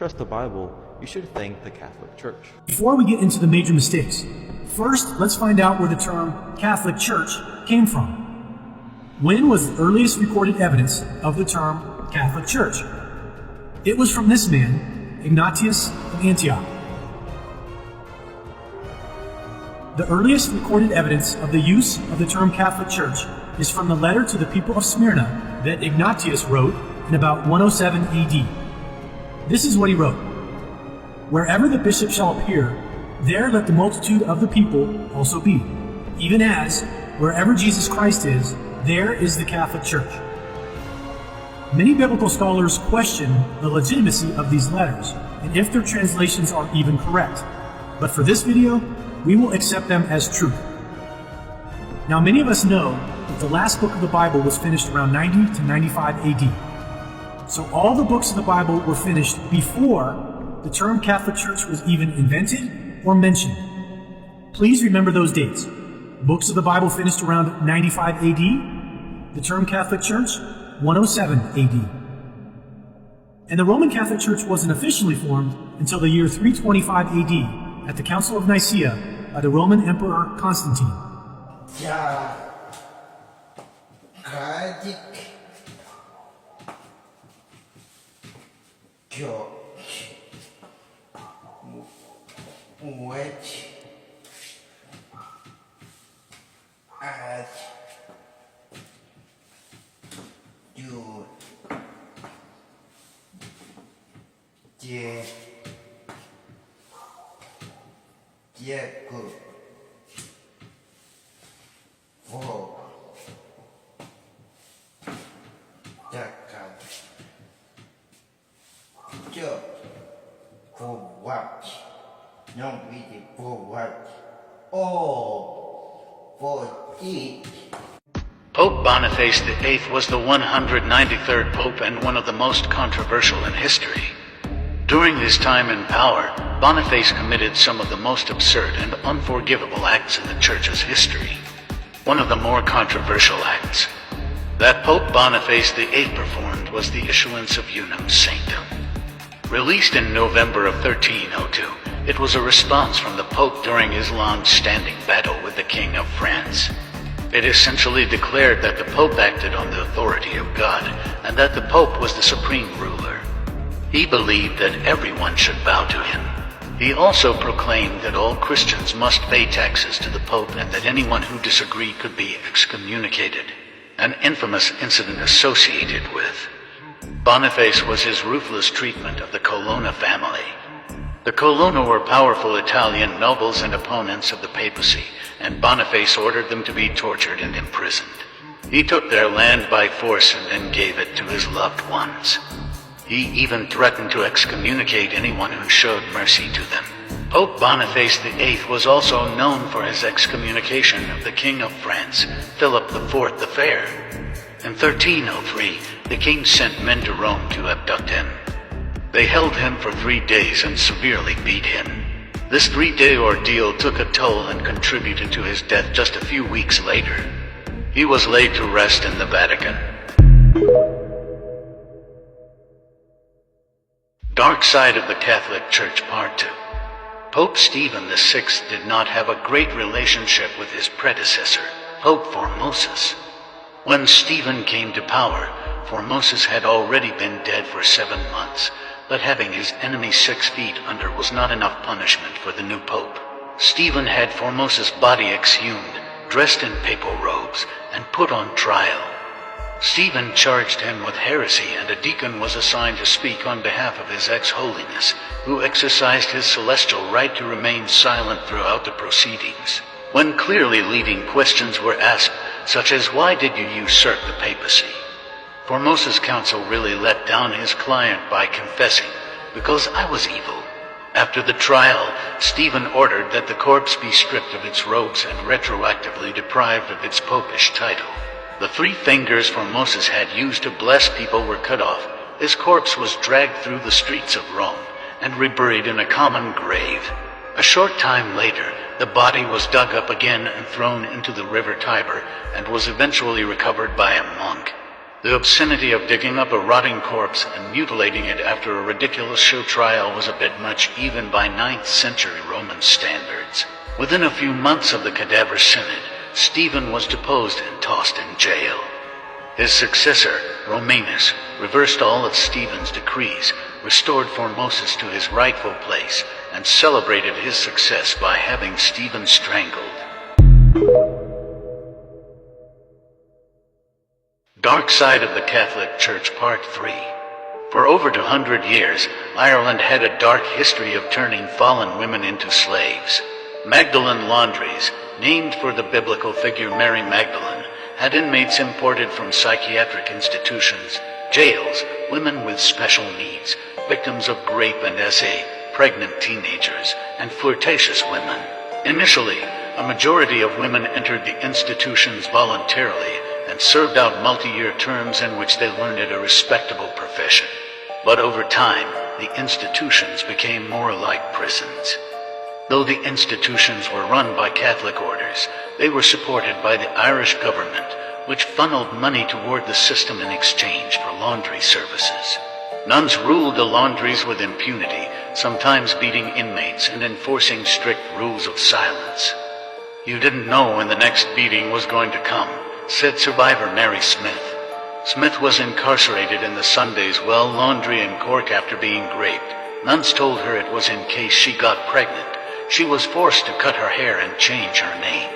trust the Bible, you should thank the Catholic Church. Before we get into the major mistakes, first let's find out where the term Catholic Church came from. When was the earliest recorded evidence of the term Catholic Church? It was from this man, Ignatius of Antioch. The earliest recorded evidence of the use of the term Catholic Church is from the letter to the people of Smyrna that Ignatius wrote in about 107 AD. This is what he wrote: "Wherever the bishop shall appear, there let the multitude of the people also be, even as, wherever Jesus Christ is, there is the Catholic Church." Many biblical scholars question the legitimacy of these letters and if their translations are even correct. But for this video, we will accept them as truth. Now, many of us know that the last book of the Bible was finished around 90 to 95 AD. So all the books of the Bible were finished before the term Catholic Church was even invented or mentioned. Please remember those dates. Books of the Bible finished around 95 AD. The term Catholic Church, 107 AD. And the Roman Catholic Church wasn't officially formed until the year 325 AD at the Council of Nicaea by the Roman Emperor Constantine. Pope Boniface VIII was the 193rd Pope and one of the most controversial in history. During his time in power, Boniface committed some of the most absurd and unforgivable acts in the Church's history. One of the more controversial acts that Pope Boniface VIII performed was the issuance of Unum Sanctum. Released in November of 1302, it was a response from the Pope during his long-standing battle with the King of France. It essentially declared that the Pope acted on the authority of God, and that the Pope was the supreme ruler. He believed that everyone should bow to him. He also proclaimed that all Christians must pay taxes to the Pope and that anyone who disagreed could be excommunicated, an infamous incident associated with Boniface was his ruthless treatment of the Colonna family. The Colonna were powerful Italian nobles and opponents of the papacy, and Boniface ordered them to be tortured and imprisoned. He took their land by force and then gave it to his loved ones. He even threatened to excommunicate anyone who showed mercy to them. Pope Boniface VIII was also known for his excommunication of the King of France, Philip IV the Fair. In 1303, the king sent men to Rome to abduct him. They held him for 3 days and severely beat him. This 3-day ordeal took a toll and contributed to his death just a few weeks later. He was laid to rest in the Vatican. Dark Side of the Catholic Church Part 2. Pope Stephen VI did not have a great relationship with his predecessor, Pope Formosus. When Stephen came to power, Formosus had already been dead for 7 months, but having his enemy 6 feet under was not enough punishment for the new pope. Stephen had Formosus' body exhumed, dressed in papal robes, and put on trial. Stephen charged him with heresy, and a deacon was assigned to speak on behalf of His Ex-Holiness, who exercised his celestial right to remain silent throughout the proceedings. When clearly leading questions were asked, such as, "Why did you usurp the papacy?" Formosus' counsel really let down his client by confessing, "Because I was evil." After the trial, Stephen ordered that the corpse be stripped of its robes and retroactively deprived of its popish title. The 3 fingers Formosus had used to bless people were cut off. His corpse was dragged through the streets of Rome and reburied in a common grave. A short time later, the body was dug up again and thrown into the river Tiber and was eventually recovered by a monk. The obscenity of digging up a rotting corpse and mutilating it after a ridiculous show trial was a bit much even by 9th century Roman standards. Within a few months of the cadaver synod, Stephen was deposed and tossed in jail. His successor, Romanus, reversed all of Stephen's decrees, restored Formosus to his rightful place, and celebrated his success by having Stephen strangled. Dark Side of the Catholic Church Part 3. For over 200 years, Ireland had a dark history of turning fallen women into slaves. Magdalen laundries, named for the biblical figure Mary Magdalene, had inmates imported from psychiatric institutions, jails, women with special needs, victims of grape and SA, pregnant teenagers, and flirtatious women. Initially, a majority of women entered the institutions voluntarily and served out multi-year terms in which they learned a respectable profession. But over time, the institutions became more like prisons. Though the institutions were run by Catholic orders, they were supported by the Irish government, which funneled money toward the system in exchange for laundry services. Nuns ruled the laundries with impunity, sometimes beating inmates and enforcing strict rules of silence. "You didn't know when the next beating was going to come," said survivor Mary Smith. Smith was incarcerated in the Sunday's Well Laundry in Cork after being raped. Nuns told her it was in case she got pregnant. She was forced to cut her hair and change her name.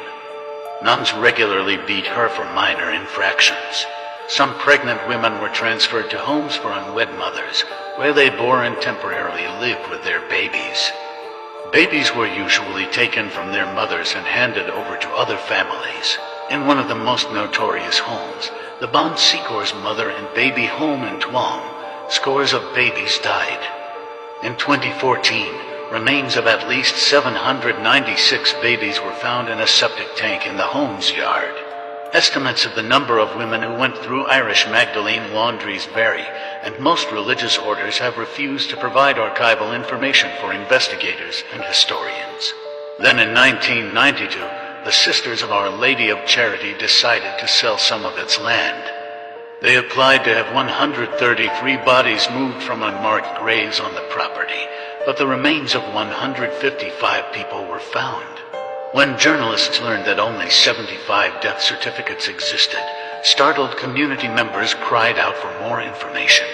Nuns regularly beat her for minor infractions. Some pregnant women were transferred to homes for unwed mothers, where they bore and temporarily lived with their babies. Babies were usually taken from their mothers and handed over to other families. In one of the most notorious homes, the Bon Secours Mother and Baby Home in Tuam, scores of babies died. In 2014, remains of at least 796 babies were found in a septic tank in the home's yard. Estimates of the number of women who went through Irish Magdalene laundries vary, and most religious orders have refused to provide archival information for investigators and historians. Then in 1992, the Sisters of Our Lady of Charity decided to sell some of its land. They applied to have 133 bodies moved from unmarked graves on the property, but the remains of 155 people were found. When journalists learned that only 75 death certificates existed, startled community members cried out for more information.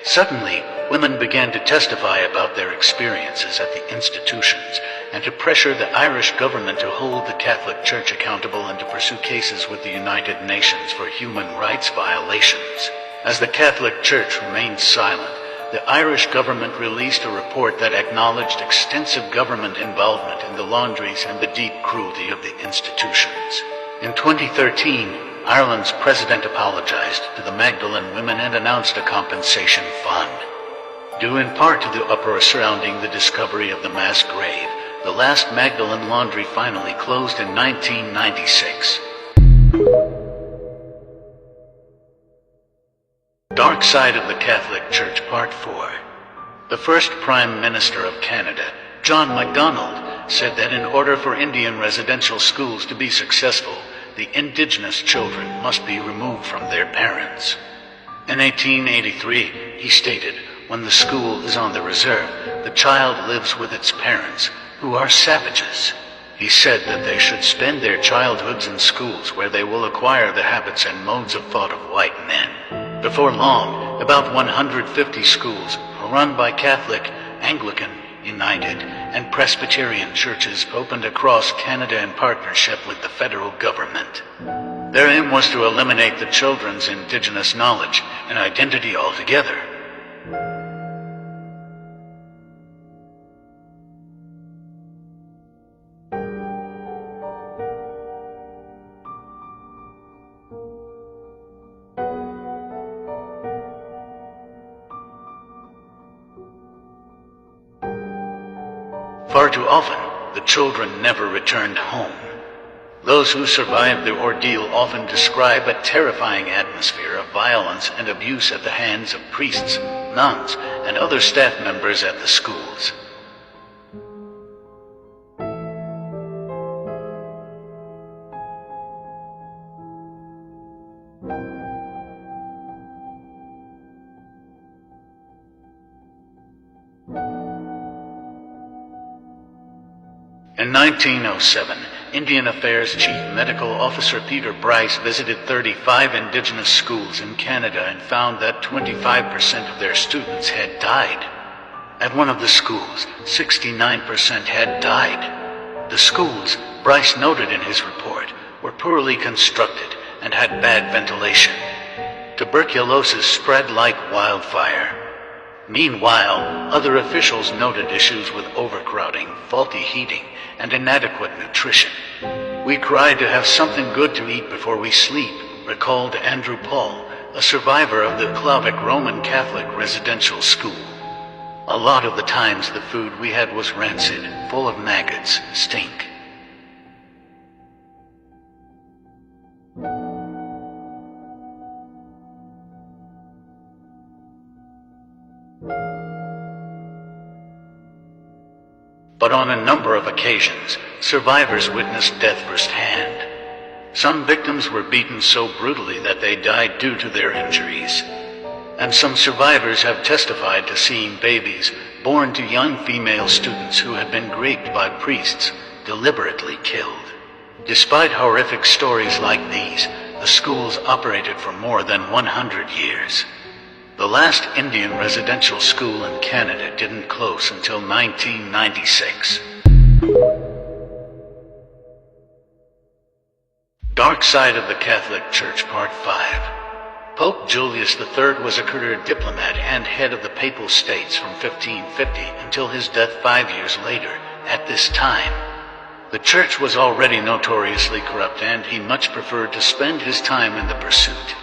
Suddenly, women began to testify about their experiences at the institutions and to pressure the Irish government to hold the Catholic Church accountable and to pursue cases with the United Nations for human rights violations. As the Catholic Church remained silent, the Irish government released a report that acknowledged extensive government involvement in the laundries and the deep cruelty of the institutions. In 2013, Ireland's president apologized to the Magdalene women and announced a compensation fund. Due in part to the uproar surrounding the discovery of the mass grave, the last Magdalene laundry finally closed in 1996. Dark Side of the Catholic Church Part 4. The first Prime Minister of Canada, John Macdonald, said that in order for Indian residential schools to be successful, the indigenous children must be removed from their parents. In 1883, he stated, "When the school is on the reserve, the child lives with its parents, who are savages." He said that they should spend their childhoods in schools where they will acquire the habits and modes of thought of white men. Before long, about 150 schools run by Catholic, Anglican, United, and Presbyterian churches opened across Canada in partnership with the federal government. Their aim was to eliminate the children's indigenous knowledge and identity altogether. Far too often, the children never returned home. Those who survived the ordeal often describe a terrifying atmosphere of violence and abuse at the hands of priests, nuns, and other staff members at the schools. In 1907, Indian Affairs Chief Medical Officer Peter Bryce visited 35 indigenous schools in Canada and found that 25% of their students had died. At one of the schools, 69% had died. The schools, Bryce noted in his report, were poorly constructed and had bad ventilation. Tuberculosis spread like wildfire. Meanwhile, other officials noted issues with overcrowding, faulty heating, and inadequate nutrition. "We cried to have something good to eat before we sleep," recalled Andrew Paul, a survivor of the Klauvik Roman Catholic residential school. "A lot of the times the food we had was rancid, full of maggots, stink." But on a number of occasions, survivors witnessed death firsthand. Some victims were beaten so brutally that they died due to their injuries. And some survivors have testified to seeing babies born to young female students who had been raped by priests deliberately killed. Despite horrific stories like these, the schools operated for more than 100 years. The last Indian residential school in Canada didn't close until 1996. Dark Side of the Catholic Church, Part 5. Pope Julius III was a career diplomat and head of the Papal States from 1550 until his death 5 years later. At this time, the Church was already notoriously corrupt, and he much preferred to spend his time in the pursuit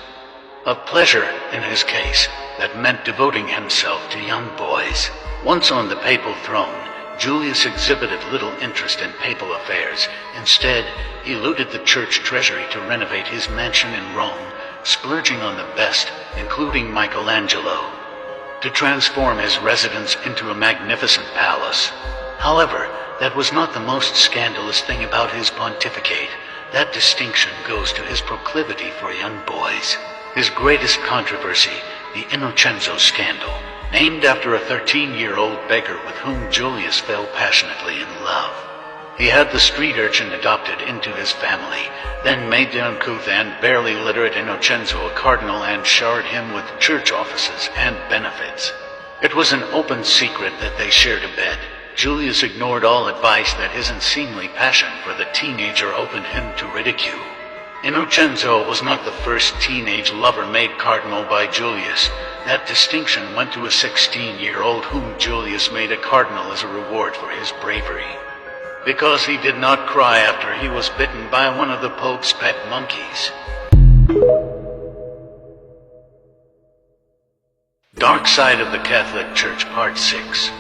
of pleasure. In his case, that meant devoting himself to young boys. Once on the papal throne, Julius exhibited little interest in papal affairs. Instead, he looted the church treasury to renovate his mansion in Rome, splurging on the best, including Michelangelo, to transform his residence into a magnificent palace. However, that was not the most scandalous thing about his pontificate. That distinction goes to his proclivity for young boys. His greatest controversy, the Innocenzo scandal, named after a 13-year-old beggar with whom Julius fell passionately in love. He had the street urchin adopted into his family, then made the uncouth and barely literate Innocenzo a cardinal and showered him with church offices and benefits. It was an open secret that they shared a bed. Julius ignored all advice that his unseemly passion for the teenager opened him to ridicule. Innocenzo was not the first teenage lover made cardinal by Julius. That distinction went to a 16-year-old whom Julius made a cardinal as a reward for his bravery, because he did not cry after he was bitten by one of the Pope's pet monkeys. Dark Side of the Catholic Church, Part 6.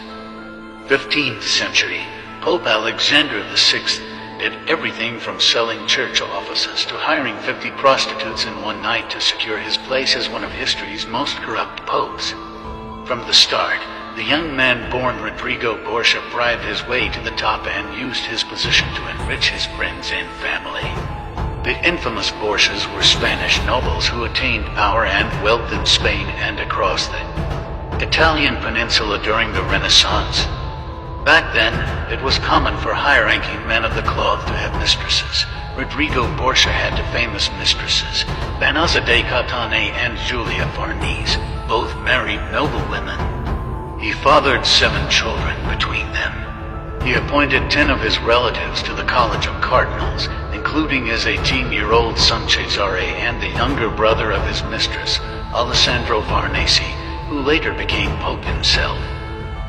15th century, Pope Alexander VI did everything from selling church offices to hiring 50 prostitutes in one night to secure his place as one of history's most corrupt popes. From the start, the young man born Rodrigo Borgia bribed his way to the top and used his position to enrich his friends and family. The infamous Borgias were Spanish nobles who attained power and wealth in Spain and across the Italian peninsula during the Renaissance. Back then, it was common for high-ranking men of the cloth to have mistresses. Rodrigo Borgia had two famous mistresses, Banaza de Catane and Julia Farnese, both married noblewomen. He fathered 7 children between them. He appointed 10 of his relatives to the College of Cardinals, including his 18-year-old son Cesare and the younger brother of his mistress, Alessandro Farnese, who later became Pope himself.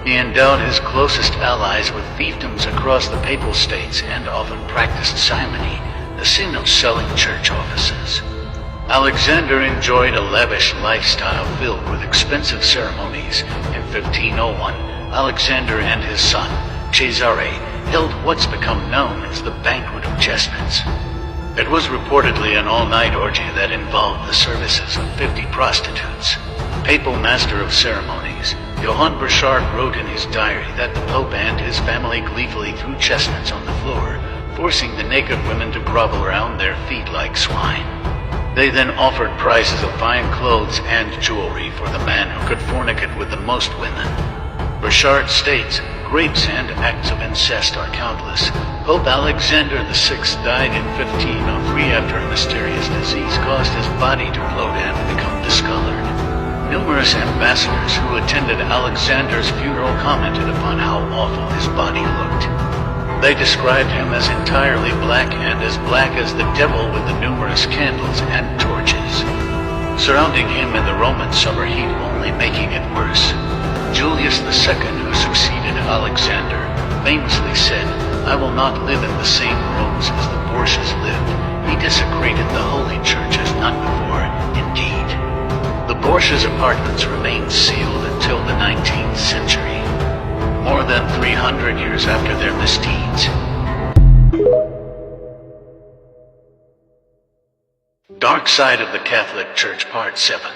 He endowed his closest allies with fiefdoms across the Papal States and often practiced simony, the sin of selling church offices. Alexander enjoyed a lavish lifestyle filled with expensive ceremonies. In 1501, Alexander and his son, Cesare, held what's become known as the Banquet of Chestnuts. It was reportedly an all-night orgy that involved the services of 50 prostitutes. Papal Master of Ceremonies, Johann Burchard wrote in his diary that the Pope and his family gleefully threw chestnuts on the floor, forcing the naked women to grovel around their feet like swine. They then offered prizes of fine clothes and jewelry for the man who could fornicate with the most women. Burchard states, rapes and acts of incest are countless. Pope Alexander VI died in 1503 after a mysterious disease caused his body to bloat and become discolored. Numerous ambassadors who attended Alexander's funeral commented upon how awful his body looked. They described him as entirely black and as black as the devil with the numerous candles and torches surrounding him in the Roman summer heat, only making it worse. Julius II, who succeeded Alexander, famously said, "I will not live in the same rooms as the Borgias lived." He desecrated the Holy Church as none before, indeed. The Borgias' apartments remained sealed until the 19th century, more than 300 years after their misdeeds. Dark Side of the Catholic Church, Part 7.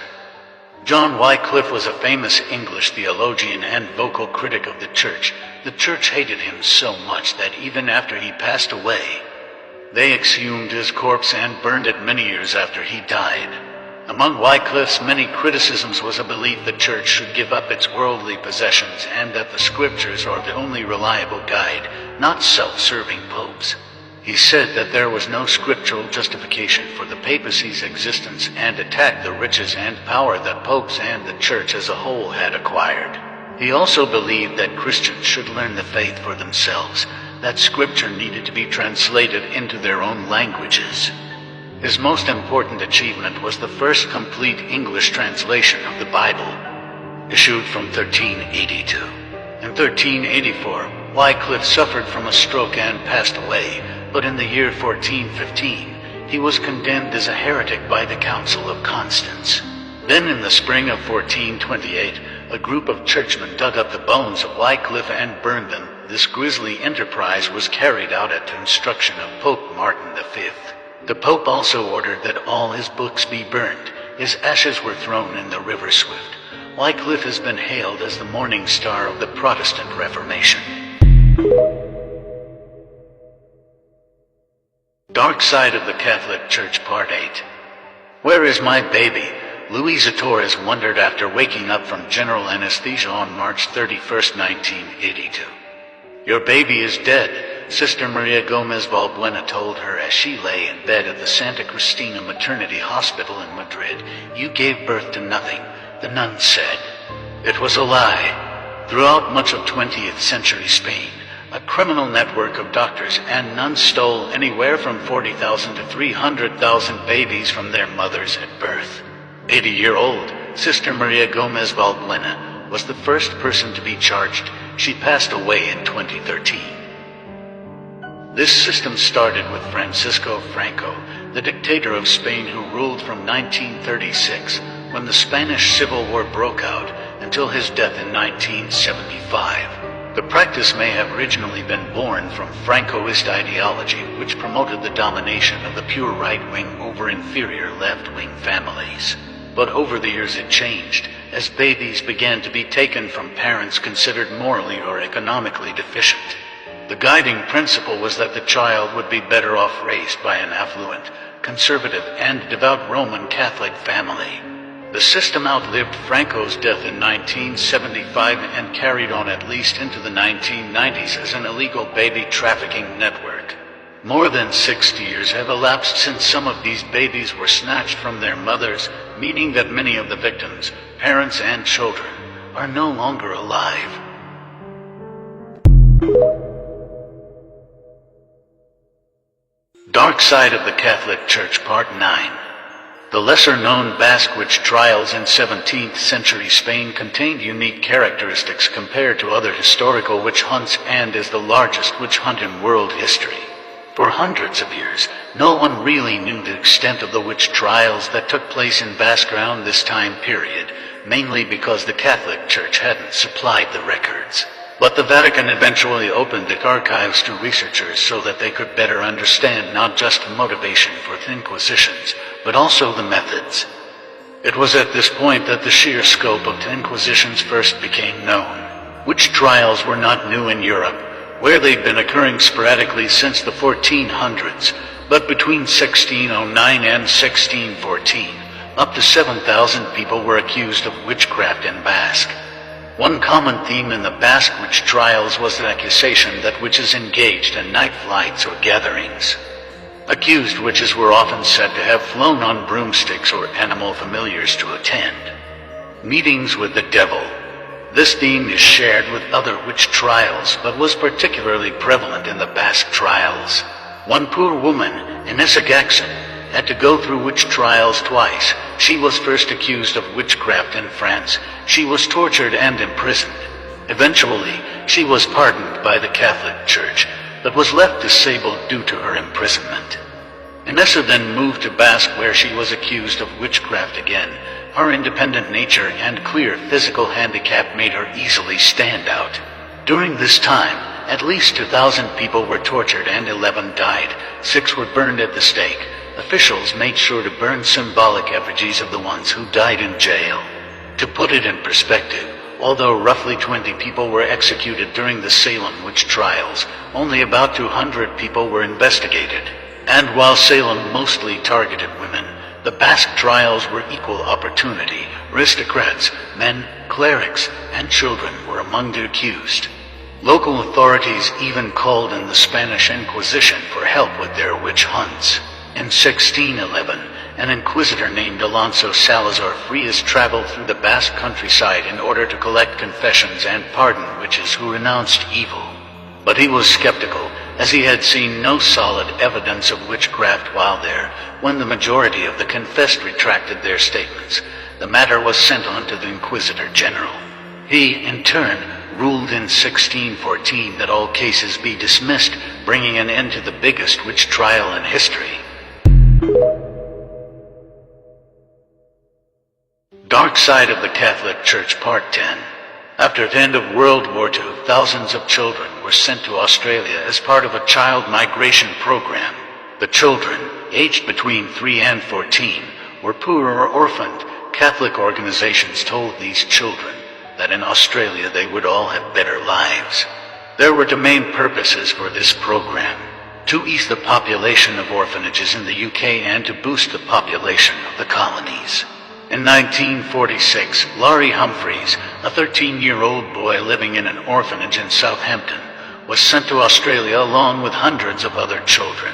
John Wycliffe was a famous English theologian and vocal critic of the Church. The Church hated him so much that even after he passed away, they exhumed his corpse and burned it many years after he died. Among Wycliffe's many criticisms was a belief the Church should give up its worldly possessions and that the Scriptures are the only reliable guide, not self-serving popes. He said that there was no scriptural justification for the papacy's existence and attacked the riches and power that popes and the Church as a whole had acquired. He also believed that Christians should learn the faith for themselves, that Scripture needed to be translated into their own languages. His most important achievement was the first complete English translation of the Bible, issued from 1382. In 1384, Wycliffe suffered from a stroke and passed away, but in the year 1415, he was condemned as a heretic by the Council of Constance. Then in the spring of 1428, a group of churchmen dug up the bones of Wycliffe and burned them. This grisly enterprise was carried out at the instruction of Pope Martin V. The Pope also ordered that all his books be burned. His ashes were thrown in the River Swift. Wycliffe has been hailed as the morning star of the Protestant Reformation. Dark Side of the Catholic Church, Part 8. Where is my baby? Luisa Torres wondered after waking up from general anesthesia on March 31, 1982. Your baby is dead, Sister Maria Gomez Valbuena told her as she lay in bed at the Santa Cristina Maternity Hospital in Madrid. You gave birth to nothing, the nun said. It was a lie. Throughout much of 20th century Spain, a criminal network of doctors and nuns stole anywhere from 40,000 to 300,000 babies from their mothers at birth. 80-year-old Sister Maria Gomez Valbuena was the first person to be charged. She passed away in 2013. This system started with Francisco Franco, the dictator of Spain who ruled from 1936, when the Spanish Civil War broke out, until his death in 1975. The practice may have originally been born from Francoist ideology, which promoted the domination of the pure right wing over inferior left wing families. But over the years it changed, as babies began to be taken from parents considered morally or economically deficient. The guiding principle was that the child would be better off raised by an affluent, conservative, and devout Roman Catholic family. The system outlived Franco's death in 1975 and carried on at least into the 1990s as an illegal baby trafficking network. More than 60 years have elapsed since some of these babies were snatched from their mothers, meaning that many of the victims, parents and children, are no longer alive. Dark Side of the Catholic Church, Part 9. The lesser-known Basque witch trials in 17th century Spain contained unique characteristics compared to other historical witch hunts and is the largest witch hunt in world history. For hundreds of years, no one really knew the extent of the witch trials that took place in Basque around this time period, mainly because the Catholic Church hadn't supplied the records. But the Vatican eventually opened the archives to researchers so that they could better understand not just the motivation for the Inquisitions, but also the methods. It was at this point that the sheer scope of the Inquisitions first became known. Witch trials were not new in Europe, where they'd been occurring sporadically since the 1400s, but between 1609 and 1614, up to 7,000 people were accused of witchcraft in Basque. One common theme in the Basque witch trials was the accusation that witches engaged in night flights or gatherings. Accused witches were often said to have flown on broomsticks or animal familiars to attend meetings with the devil. This theme is shared with other witch trials, but was particularly prevalent in the Basque trials. One poor woman, Inessa Gaxon, had to go through witch trials twice. She was first accused of witchcraft in France. She was tortured and imprisoned. Eventually, she was pardoned by the Catholic Church, but was left disabled due to her imprisonment. Inessa then moved to Basque, where she was accused of witchcraft again. Her independent nature and clear physical handicap made her easily stand out. During this time, at least 2,000 people were tortured and 11 died. 6 were burned at the stake. Officials made sure to burn symbolic effigies of the ones who died in jail. To put it in perspective, although roughly 20 people were executed during the Salem witch trials, only about 200 people were investigated. And while Salem mostly targeted women, the Basque trials were equal opportunity. Aristocrats, men, clerics, and children were among the accused. Local authorities even called in the Spanish Inquisition for help with their witch hunts. In 1611, an inquisitor named Alonso Salazar Frias traveled through the Basque countryside in order to collect confessions and pardon witches who renounced evil. But he was skeptical, as he had seen no solid evidence of witchcraft while there. When the majority of the confessed retracted their statements, the matter was sent on to the Inquisitor General. He, in turn, ruled in 1614 that all cases be dismissed, bringing an end to the biggest witch trial in history. Dark Side of the Catholic Church, Part 10. After the end of World War II, thousands of children were sent to Australia as part of a child migration program. The children, aged between 3 and 14, were poor or orphaned. Catholic organizations told these children that in Australia they would all have better lives. There were two main purposes for this program: to ease the population of orphanages in the UK and to boost the population of the colonies. In 1946, Laurie Humphreys, a 13-year-old boy living in an orphanage in Southampton, was sent to Australia along with hundreds of other children.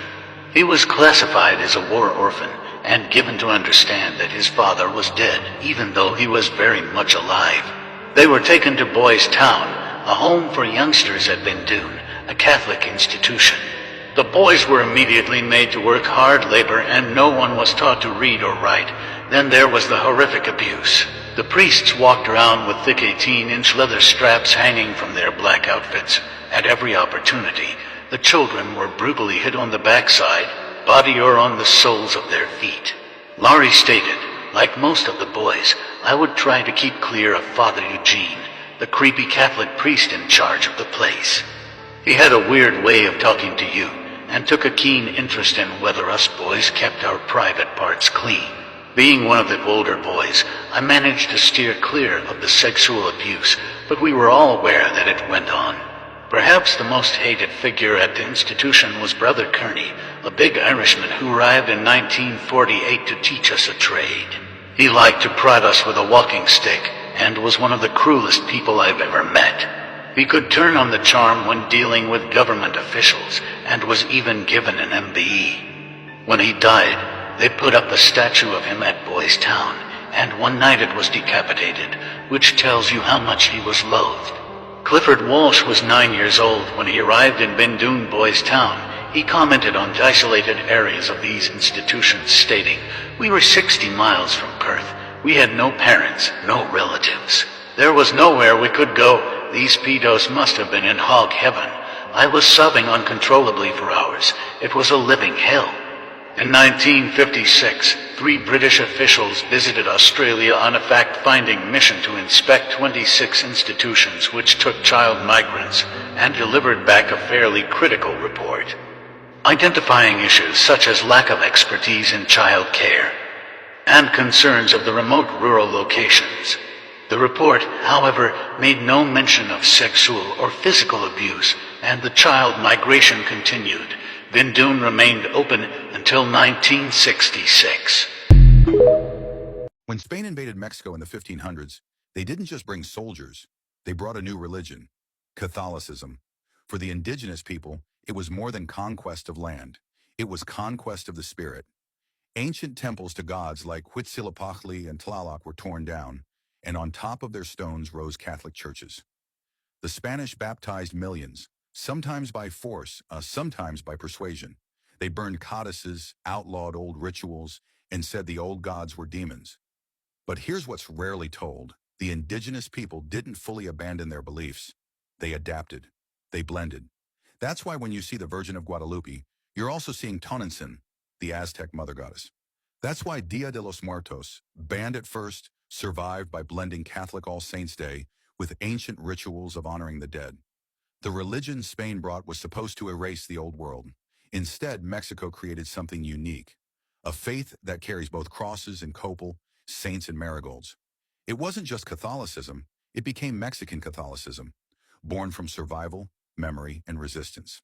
He was classified as a war orphan and given to understand that his father was dead, even though he was very much alive. They were taken to Boys Town, a home for youngsters at Bindoon, a Catholic institution. The boys were immediately made to work hard labor, and no one was taught to read or write. Then there was the horrific abuse. The priests walked around with thick 18-inch leather straps hanging from their black outfits. At every opportunity, the children were brutally hit on the backside, body, or on the soles of their feet. Laurie stated, "Like most of the boys, I would try to keep clear of Father Eugene, the creepy Catholic priest in charge of the place. He had a weird way of talking to you, and took a keen interest in whether us boys kept our private parts clean. Being one of the older boys, I managed to steer clear of the sexual abuse, but we were all aware that it went on." Perhaps the most hated figure at the institution was Brother Kearney, a big Irishman who arrived in 1948 to teach us a trade. He liked to prod us with a walking stick, and was one of the cruelest people I've ever met. He could turn on the charm when dealing with government officials, and was even given an MBE. When he died, they put up a statue of him at Boys Town, and one night it was decapitated, which tells you how much he was loathed. Clifford Walsh was 9 years old when he arrived in Bindoon Boys Town. He commented on the isolated areas of these institutions, stating, "We were 60 miles from Perth. We had no parents, no relatives. There was nowhere we could go. These pedos must have been in hog heaven. I was sobbing uncontrollably for hours. It was a living hell." In 1956, 3 British officials visited Australia on a fact-finding mission to inspect 26 institutions which took child migrants, and delivered back a fairly critical report, identifying issues such as lack of expertise in child care and concerns of the remote rural locations. The report, however, made no mention of sexual or physical abuse, and the child migration continued. Bindoon remained open until 1966. When Spain invaded Mexico in the 1500s, they didn't just bring soldiers, They brought a new religion, Catholicism. For the indigenous people, it was more than conquest of land. It was conquest of the spirit. Ancient temples to gods like Huitzilopochtli and Tlaloc were torn down, and on top of their stones rose Catholic churches. The Spanish baptized millions, sometimes by force, sometimes by persuasion. They burned codices, outlawed old rituals, and said the old gods were demons. But here's what's rarely told. The indigenous people didn't fully abandon their beliefs. They adapted. They blended. That's why when you see the Virgin of Guadalupe, you're also seeing Tonantzin, the Aztec mother goddess. That's why Dia de los Muertos, banned at first, survived by blending Catholic All Saints' Day with ancient rituals of honoring the dead. The religion Spain brought was supposed to erase the old world. Instead, Mexico created something unique, a faith that carries both crosses and copal, saints and marigolds. It wasn't just Catholicism, it became Mexican Catholicism, born from survival, memory, and resistance.